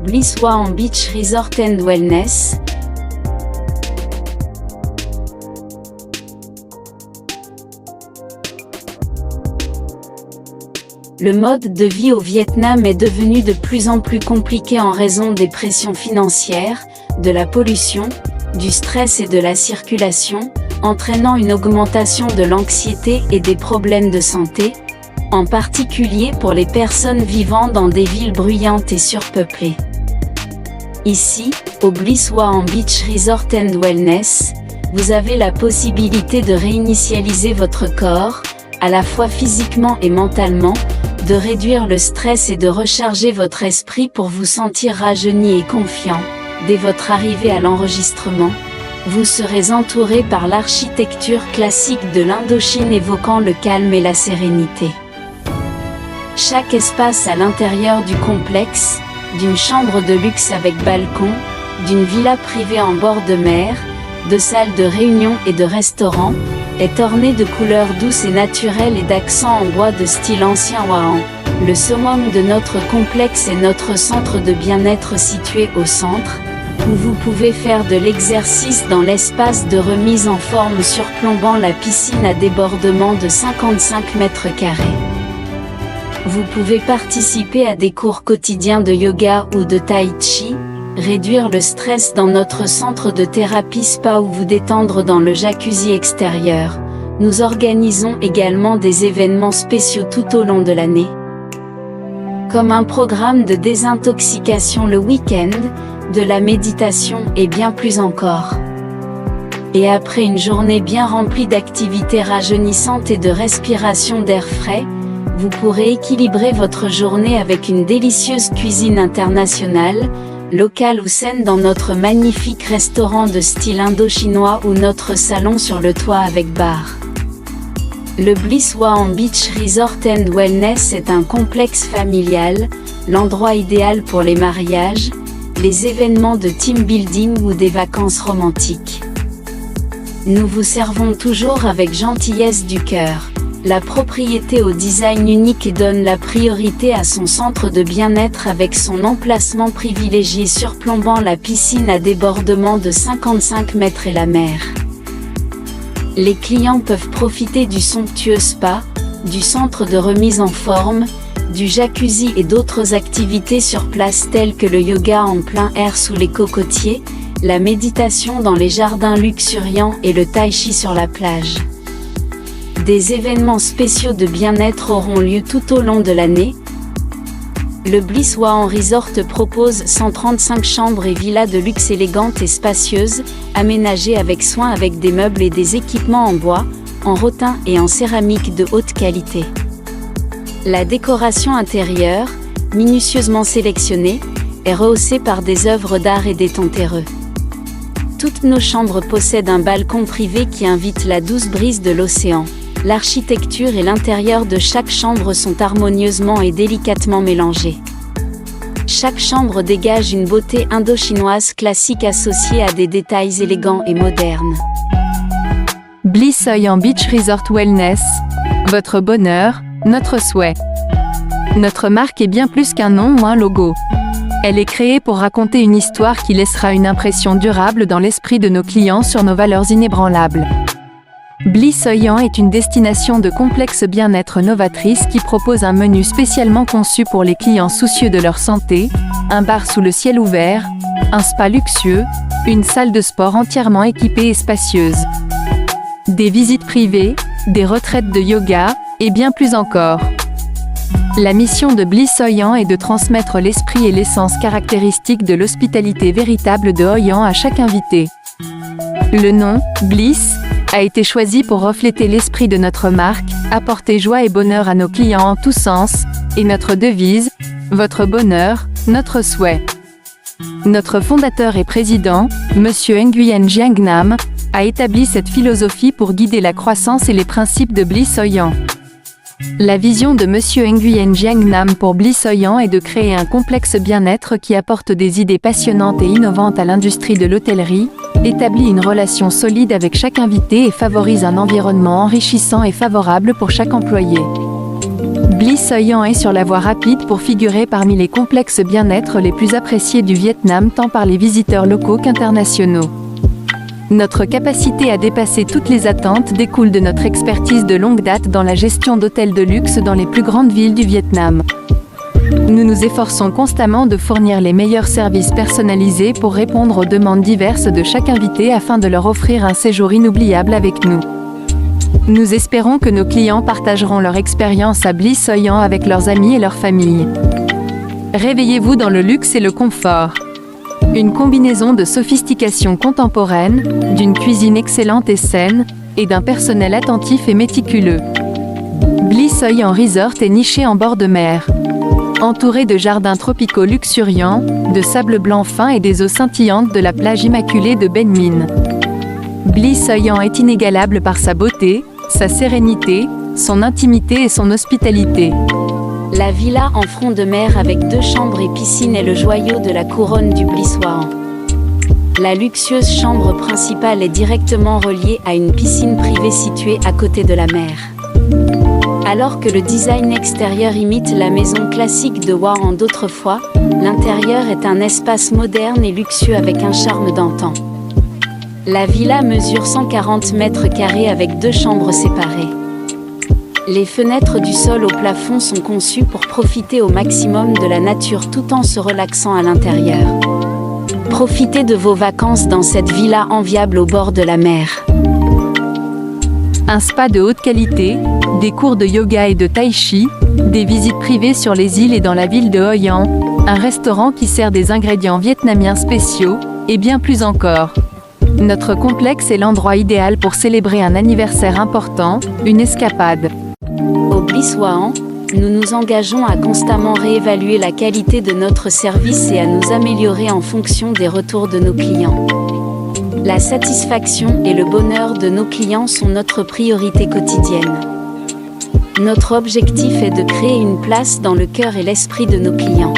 Bliss Hwang Beach Resort and Wellness. Le mode de vie au Vietnam est devenu de plus en plus compliqué en raison des pressions financières, de la pollution, du stress et de la circulation, entraînant une augmentation de l'anxiété et des problèmes de santé, en particulier pour les personnes vivant dans des villes bruyantes et surpeuplées. Ici, au Bliss Hwang Beach Resort and Wellness, vous avez la possibilité de réinitialiser votre corps, à la fois physiquement et mentalement, de réduire le stress et de recharger votre esprit pour vous sentir rajeuni et confiant. Dès votre arrivée à l'enregistrement, vous serez entouré par l'architecture classique de l'Indochine évoquant le calme et la sérénité. Chaque espace à l'intérieur du complexe, d'une chambre de luxe avec balcon, d'une villa privée en bord de mer, de salles de réunion et de restaurants, est orné de couleurs douces et naturelles et d'accents en bois de style ancien Hwang. Le summum de notre complexe est notre centre de bien-être situé au centre, où vous pouvez faire de l'exercice dans l'espace de remise en forme surplombant la piscine à débordement de 55 mètres carrés. Vous pouvez participer à des cours quotidiens de yoga ou de tai chi, réduire le stress dans notre centre de thérapie spa ou vous détendre dans le jacuzzi extérieur. Nous organisons également des événements spéciaux tout au long de l'année, comme un programme de désintoxication le week-end, de la méditation et bien plus encore. Et après une journée bien remplie d'activités rajeunissantes et de respiration d'air frais, vous pourrez équilibrer votre journée avec une délicieuse cuisine internationale, locale ou saine dans notre magnifique restaurant de style indo-chinois ou notre salon sur le toit avec bar. Le Bliss Hwang Beach Resort and Wellness est un complexe familial, l'endroit idéal pour les mariages, les événements de team building ou des vacances romantiques. Nous vous servons toujours avec gentillesse du cœur. La propriété au design unique et donne la priorité à son centre de bien-être avec son emplacement privilégié surplombant la piscine à débordement de 55 mètres et la mer. Les clients peuvent profiter du somptueux spa, du centre de remise en forme, du jacuzzi et d'autres activités sur place telles que le yoga en plein air sous les cocotiers, la méditation dans les jardins luxuriants et le tai chi sur la plage. Des événements spéciaux de bien-être auront lieu tout au long de l'année. Le Bliss Hwang Resort propose 135 chambres et villas de luxe élégantes et spacieuses, aménagées avec soin avec des meubles et des équipements en bois, en rotin et en céramique de haute qualité. La décoration intérieure, minutieusement sélectionnée, est rehaussée par des œuvres d'art et des tons terreux. Toutes nos chambres possèdent un balcon privé qui invite la douce brise de l'océan. L'architecture et l'intérieur de chaque chambre sont harmonieusement et délicatement mélangés. Chaque chambre dégage une beauté indo-chinoise classique associée à des détails élégants et modernes. Bliss Hwang Beach Resort Wellness, votre bonheur, notre souhait. Notre marque est bien plus qu'un nom ou un logo. Elle est créée pour raconter une histoire qui laissera une impression durable dans l'esprit de nos clients sur nos valeurs inébranlables. Bliss Hwang est une destination de complexe bien-être novatrice qui propose un menu spécialement conçu pour les clients soucieux de leur santé, un bar sous le ciel ouvert, un spa luxueux, une salle de sport entièrement équipée et spacieuse, des visites privées, des retraites de yoga, et bien plus encore. La mission de Bliss Hwang est de transmettre l'esprit et l'essence caractéristique de l'hospitalité véritable de Hwang à chaque invité. Le nom, Bliss, a été choisi pour refléter l'esprit de notre marque, apporter joie et bonheur à nos clients en tous sens, et notre devise, votre bonheur, notre souhait. Notre fondateur et président, Monsieur Nguyen Giang Nam, a établi cette philosophie pour guider la croissance et les principes de Bliss Hwang. La vision de Monsieur Nguyen Giang Nam pour Bliss Hwang est de créer un complexe bien-être qui apporte des idées passionnantes et innovantes à l'industrie de l'hôtellerie, établit une relation solide avec chaque invité et favorise un environnement enrichissant et favorable pour chaque employé. Bliss Oyen est sur la voie rapide pour figurer parmi les complexes bien-être les plus appréciés du Vietnam tant par les visiteurs locaux qu'internationaux. Notre capacité à dépasser toutes les attentes découle de notre expertise de longue date dans la gestion d'hôtels de luxe dans les plus grandes villes du Vietnam. Nous nous efforçons constamment de fournir les meilleurs services personnalisés pour répondre aux demandes diverses de chaque invité afin de leur offrir un séjour inoubliable avec nous. Nous espérons que nos clients partageront leur expérience à Bliss Oyen avec leurs amis et leurs familles. Réveillez-vous dans le luxe et le confort. Une combinaison de sophistication contemporaine, d'une cuisine excellente et saine, et d'un personnel attentif et méticuleux. Bliss Oyen Resort est niché en bord de mer. Entouré de jardins tropicaux luxuriants, de sable blanc fin et des eaux scintillantes de la plage immaculée de Ben Minh. Bliss Oyen est inégalable par sa beauté, sa sérénité, son intimité et son hospitalité. La villa en front de mer avec 2 chambres et piscine est le joyau de la couronne du Bliss Oyen. La luxueuse chambre principale est directement reliée à une piscine privée située à côté de la mer. Alors que le design extérieur imite la maison classique de Oyen d'autrefois, l'intérieur est un espace moderne et luxueux avec un charme d'antan. La villa mesure 140 mètres carrés avec 2 chambres séparées. Les fenêtres du sol au plafond sont conçues pour profiter au maximum de la nature tout en se relaxant à l'intérieur. Profitez de vos vacances dans cette villa enviable au bord de la mer. Un spa de haute qualité, des cours de yoga et de tai chi, des visites privées sur les îles et dans la ville de Hoi An, un restaurant qui sert des ingrédients vietnamiens spéciaux, et bien plus encore. Notre complexe est l'endroit idéal pour célébrer un anniversaire important, une escapade. Au Bliss Oyen, nous nous engageons à constamment réévaluer la qualité de notre service et à nous améliorer en fonction des retours de nos clients. La satisfaction et le bonheur de nos clients sont notre priorité quotidienne. Notre objectif est de créer une place dans le cœur et l'esprit de nos clients.